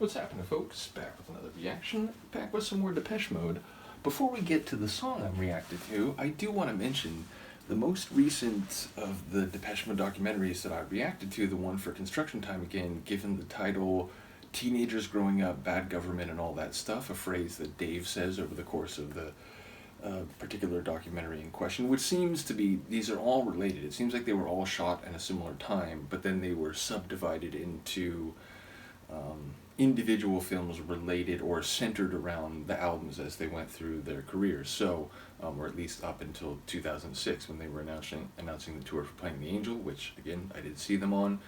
What's happening, folks? Back with another reaction, back with some more Depeche Mode. Before we get to the song I'm reacting to, I do want to mention the most recent of the Depeche Mode documentaries that I reacted to, the one for Construction Time Again, given the title Teenagers Growing Up, Bad Government and All That Stuff, a phrase that Dave says over the course of the particular documentary in question, which seems to be, these are all related. It seems like they were all shot at a similar time, but then they were subdivided into individual films related or centered around the albums as they went through their careers. So, or at least up until 2006 when they were announcing the tour for Playing the Angel, which again I did see them on.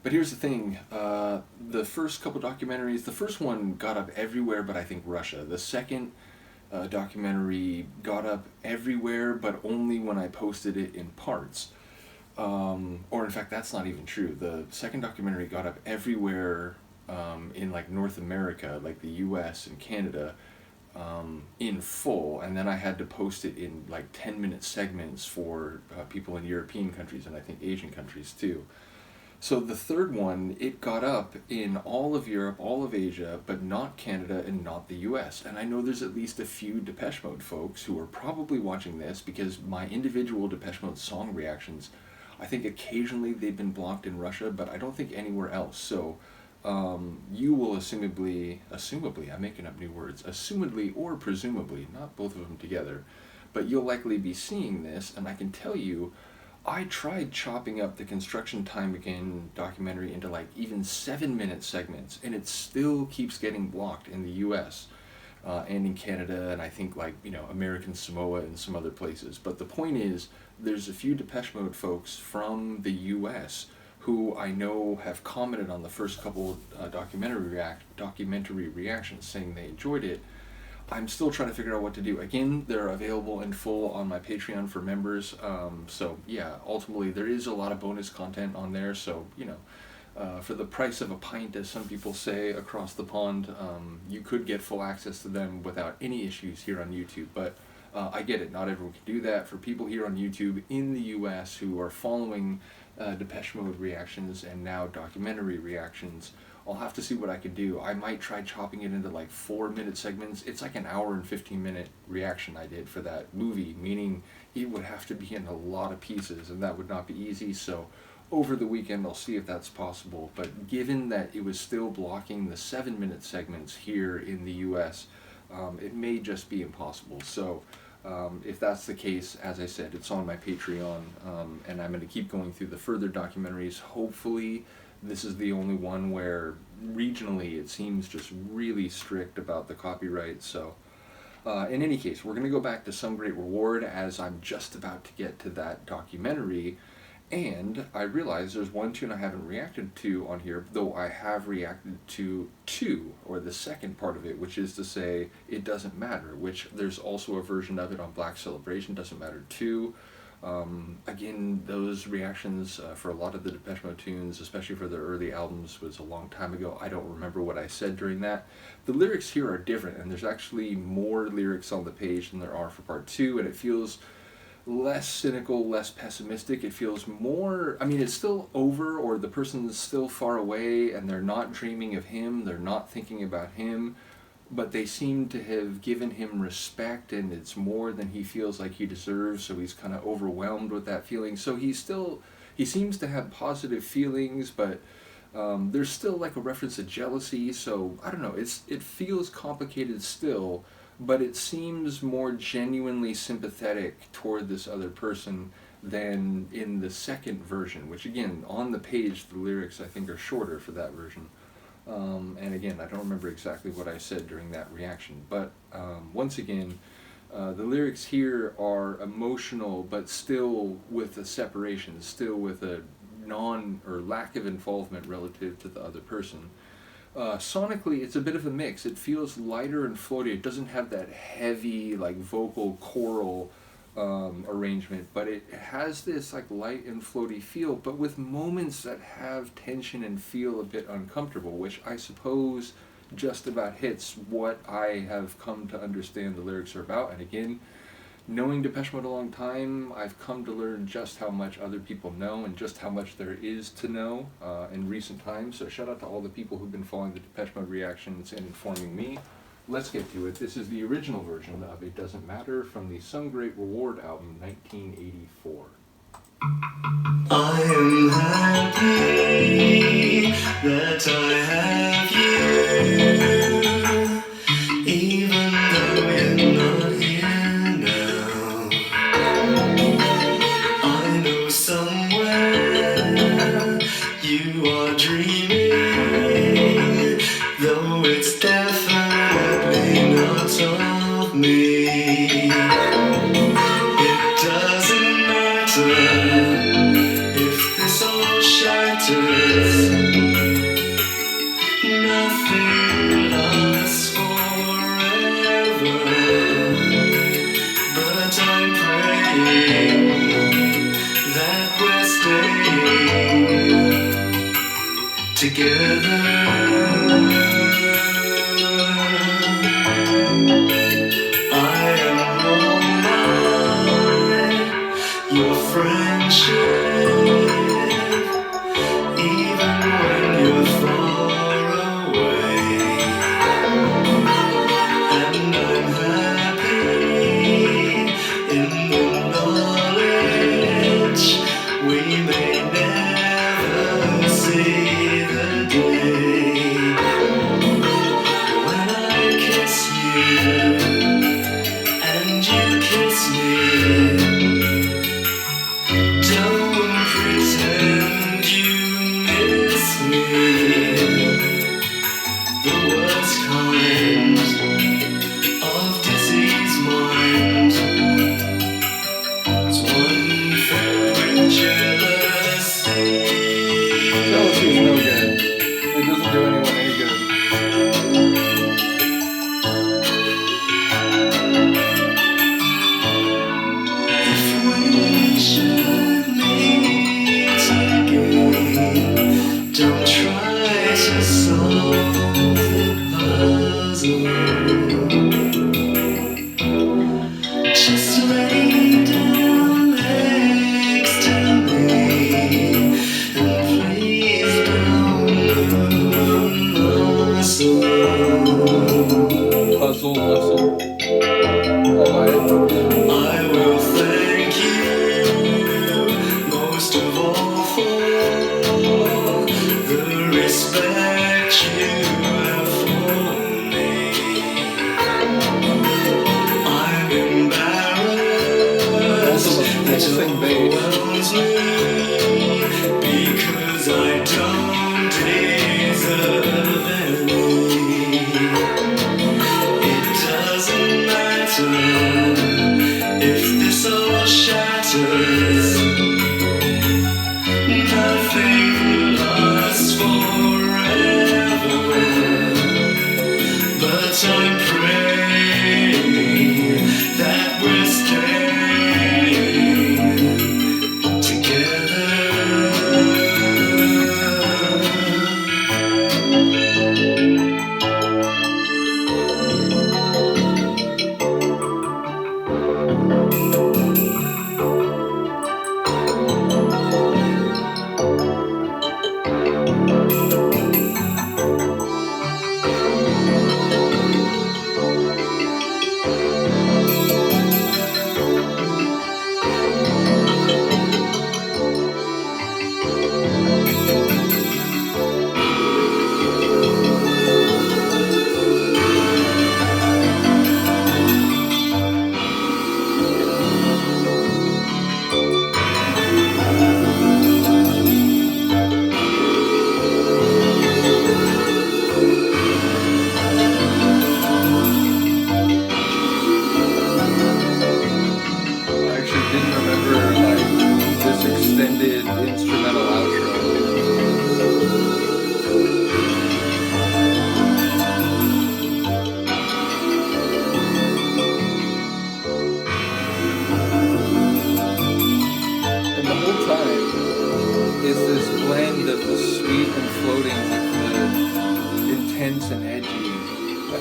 But here's the thing: the first couple documentaries, the first one got up everywhere, but I think Russia. The second documentary got up everywhere, but only when I posted it in parts. Or in fact, that's not even true. The second documentary got up everywhere in like North America, like the US and Canada, in full, and then I had to post it in like 10-minute segments for people in European countries and I think Asian countries too. So the third one, it got up in all of Europe, all of Asia, but not Canada and not the US. And I know there's at least a few Depeche Mode folks who are probably watching this because my individual Depeche Mode song reactions, I think occasionally they've been blocked in Russia, but I don't think anywhere else. So you will assumably, I'm making up new words, assumedly or presumably, not both of them together, but you'll likely be seeing this, and I can tell you, I tried chopping up the Construction Time Again documentary into like even 7-minute segments, and it still keeps getting blocked in the US and in Canada, and I think like, American Samoa and some other places. But the point is, there's a few Depeche Mode folks from the US who I know have commented on the first couple documentary reactions saying they enjoyed it. I'm still trying to figure out what to do. Again, they're available in full on my Patreon for members. So yeah, ultimately there is a lot of bonus content on there. So, for the price of a pint, as some people say across the pond, you could get full access to them without any issues here on YouTube. But I get it, not everyone can do that. For people here on YouTube in the US who are following Depeche Mode reactions and now documentary reactions, I'll have to see what I can do. I might try chopping it into like 4-minute segments. It's like an hour and 15-minute reaction I did for that movie, meaning it would have to be in a lot of pieces, and that would not be easy. So over the weekend I'll see if that's possible. But given that it was still blocking the 7-minute segments here in the US, it may just be impossible. So if that's the case, as I said, it's on my Patreon, and I'm going to keep going through the further documentaries. Hopefully this is the only one where regionally it seems just really strict about the copyright. So in any case, we're going to go back to Some Great Reward, as I'm just about to get to that documentary. And I realize there's one tune I haven't reacted to on here, though I have reacted to two, or the second part of it, which is to say It Doesn't Matter, which there's also a version of it on Black Celebration, Doesn't Matter 2. Again, those reactions for a lot of the Depeche Mode tunes, especially for their early albums, was a long time ago. I don't remember what I said during that. The lyrics here are different, and there's actually more lyrics on the page than there are for part 2, and it feels less cynical, less pessimistic. It feels more, it's still over, or the person's still far away, and they're not dreaming of him, they're not thinking about him, but they seem to have given him respect, and it's more than he feels like he deserves, so he's kind of overwhelmed with that feeling. So he seems to have positive feelings, but there's still like a reference to jealousy, so I don't know, it feels complicated still, but it seems more genuinely sympathetic toward this other person than in the second version, which again, on the page, the lyrics I think are shorter for that version. And again, I don't remember exactly what I said during that reaction, but once again, the lyrics here are emotional, but still with a separation, still with a lack of involvement relative to the other person. Sonically, it's a bit of a mix. It feels lighter and floaty. It doesn't have that heavy, like, vocal choral arrangement, but it has this like light and floaty feel, but with moments that have tension and feel a bit uncomfortable, which I suppose just about hits what I have come to understand the lyrics are about. And again, knowing Depeche Mode a long time, I've come to learn just how much other people know and just how much there is to know in recent times. So shout out to all the people who've been following the Depeche Mode reactions and informing me. Let's get to it. This is the original version of It Doesn't Matter from the Some Great Reward album, 1984. I am happy that I have you, even though you're not here now. I know somewhere you are dreaming, though it's definitely not of me. It doesn't matter if this all shatters. Nothing lasts forever, but I'm praying that we're staying together. I am all mine, your friendship, even when you're far away. And I'm happy in the knowledge we may never see the day when I kiss you and you kiss me. Don't pretend you miss me. The worst kind of disease mind is one filled with jealousy. Jealousy is no good. It doesn't do anyone any good. If we should meet again, don't try to solve the puzzle. Just lay down next to me, and please don't move a muscle. Puzzle, muscle. Alright. I will thank you most of all for the respect you have for me. I'm embarrassed that overwhelms me because I don't deserve any. It doesn't matter if this all shatters. Nothing lasts forever, but I'm praying that we're staying together.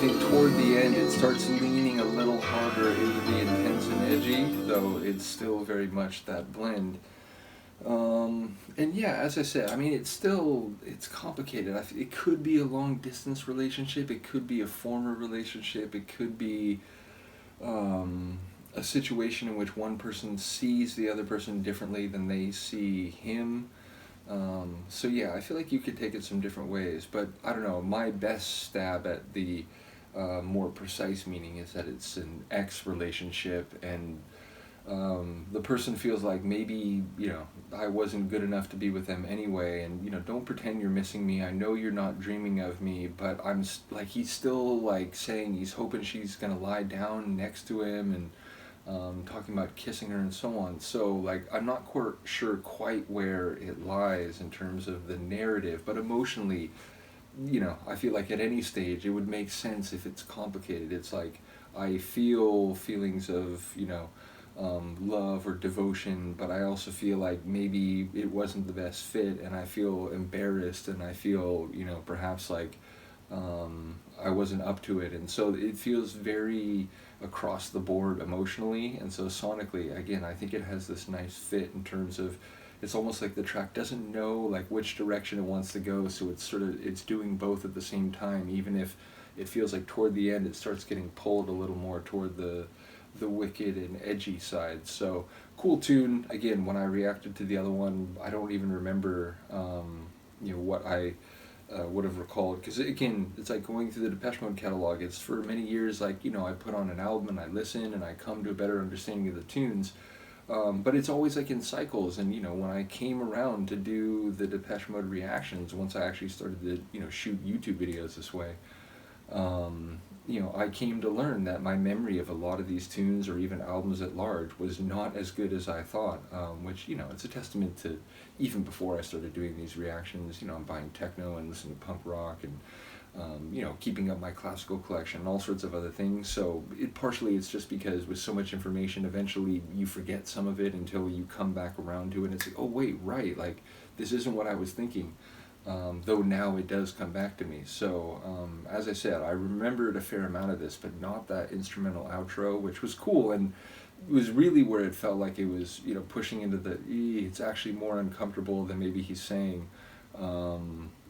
think toward the end it starts leaning a little harder into the intense and edgy, though it's still very much that blend. And yeah, as I said, I mean, it's complicated. It could be a long distance relationship, it could be a former relationship, it could be a situation in which one person sees the other person differently than they see him. So yeah, I feel like you could take it some different ways, but I don't know. My best stab at the more precise meaning is that it's an ex relationship, and the person feels like maybe, I wasn't good enough to be with them anyway, and don't pretend you're missing me. I know you're not dreaming of me, but like, he's still like saying he's hoping she's gonna lie down next to him, and talking about kissing her and so on. So like, I'm not quite sure quite where it lies in terms of the narrative, but emotionally, I feel like at any stage it would make sense if it's complicated. It's like, I feel feelings of love or devotion, but I also feel like maybe it wasn't the best fit, and I feel embarrassed, and I feel perhaps like I wasn't up to it, and so it feels very across the board emotionally. And so sonically, again, I think it has this nice fit in terms of, it's almost like the track doesn't know like which direction it wants to go, so it's doing both at the same time, even if it feels like toward the end it starts getting pulled a little more toward the wicked and edgy side. So cool tune. Again, when I reacted to the other one, I don't even remember what I would have recalled, because again, it's like going through the Depeche Mode catalog. It's for many years like, I put on an album and I listen and I come to a better understanding of the tunes, but it's always like in cycles. And when I came around to do the Depeche Mode reactions, once I actually started to shoot YouTube videos this way, I came to learn that my memory of a lot of these tunes, or even albums at large, was not as good as I thought, which, it's a testament to, even before I started doing these reactions, I'm buying techno and listening to punk rock, and, keeping up my classical collection and all sorts of other things. So partially it's just because with so much information, eventually you forget some of it until you come back around to it, and it's like, oh wait, right, like, this isn't what I was thinking. Though now it does come back to me. So, as I said, I remembered a fair amount of this, but not that instrumental outro, which was cool, and it was really where it felt like it was, pushing into it's actually more uncomfortable than maybe he's saying.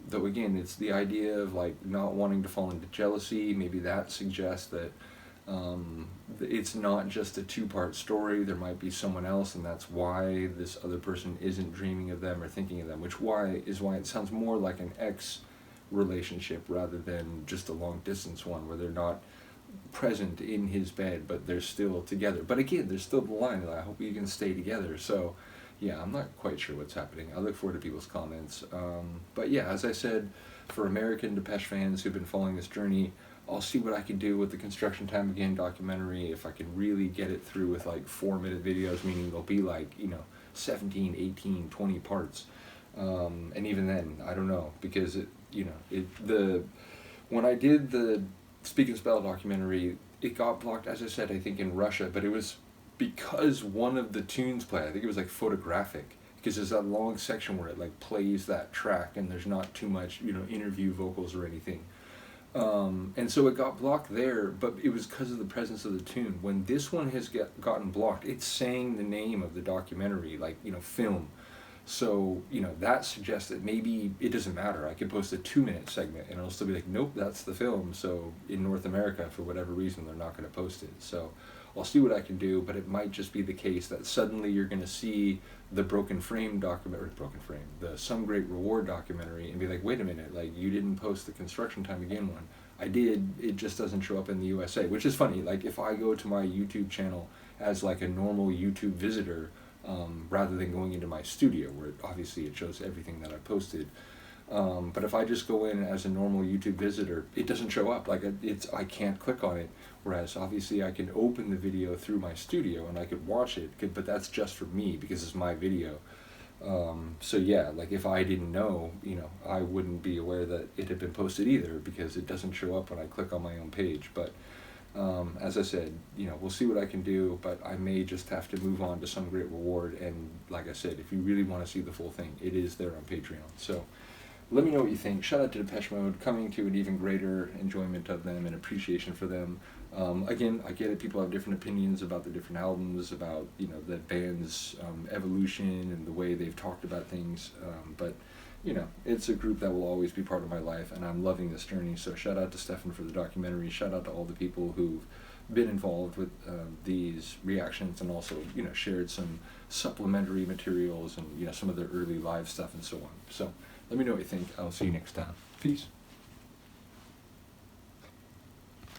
Though again, it's the idea of like not wanting to fall into jealousy. Maybe that suggests that it's not just a two-part story. There might be someone else, and that's why this other person isn't dreaming of them or thinking of them, which is why it sounds more like an ex relationship rather than just a long distance one where they're not present in his bed, but they're still together. But again, there's still the line that I hope you can stay together. So yeah, I'm not quite sure what's happening. I look forward to people's comments. But yeah, as I said, for American Depeche fans who've been following this journey, I'll see what I can do with the Construction Time Again documentary, if I can really get it through with like 4-minute videos, meaning they'll be like, 17, 18, 20 parts. And even then, I don't know, because when I did the Speak and Spell documentary, it got blocked, as I said, I think in Russia, but it was because one of the tunes play, I think it was like Photographic, because there's that long section where it like plays that track and there's not too much, interview vocals or anything. And so it got blocked there, but it was because of the presence of the tune. When this one has gotten blocked, it's saying the name of the documentary, like, film. So, that suggests that maybe it doesn't matter. I could post a 2-minute segment and it'll still be like, nope, that's the film. So in North America, for whatever reason, they're not going to post it. So I'll see what I can do, but it might just be the case that suddenly you're going to see the the Some Great Reward documentary and be like, wait a minute, like, you didn't post the Construction Time Again one. I did, it just doesn't show up in the USA, which is funny. Like, if I go to my YouTube channel as like a normal YouTube visitor, rather than going into my studio where obviously it shows everything that I posted, but if I just go in as a normal YouTube visitor, it doesn't show up. Like, I can't click on it. Whereas obviously I can open the video through my studio and I could watch it, but that's just for me because it's my video. So yeah, like, if I didn't know, I wouldn't be aware that it had been posted either, because it doesn't show up when I click on my own page. But as I said, we'll see what I can do, but I may just have to move on to Some Great Reward. And like I said, if you really want to see the full thing, it is there on Patreon. So let me know what you think. Shout out to Depeche Mode, coming to an even greater enjoyment of them and appreciation for them. Again, I get it. People have different opinions about the different albums, about the band's evolution and the way they've talked about things. But it's a group that will always be part of my life, and I'm loving this journey. So shout out to Stefan for the documentary. Shout out to all the people who've been involved with these reactions, and also shared some supplementary materials and some of their early live stuff and so on. So let me know what you think. I'll see you next time. Peace.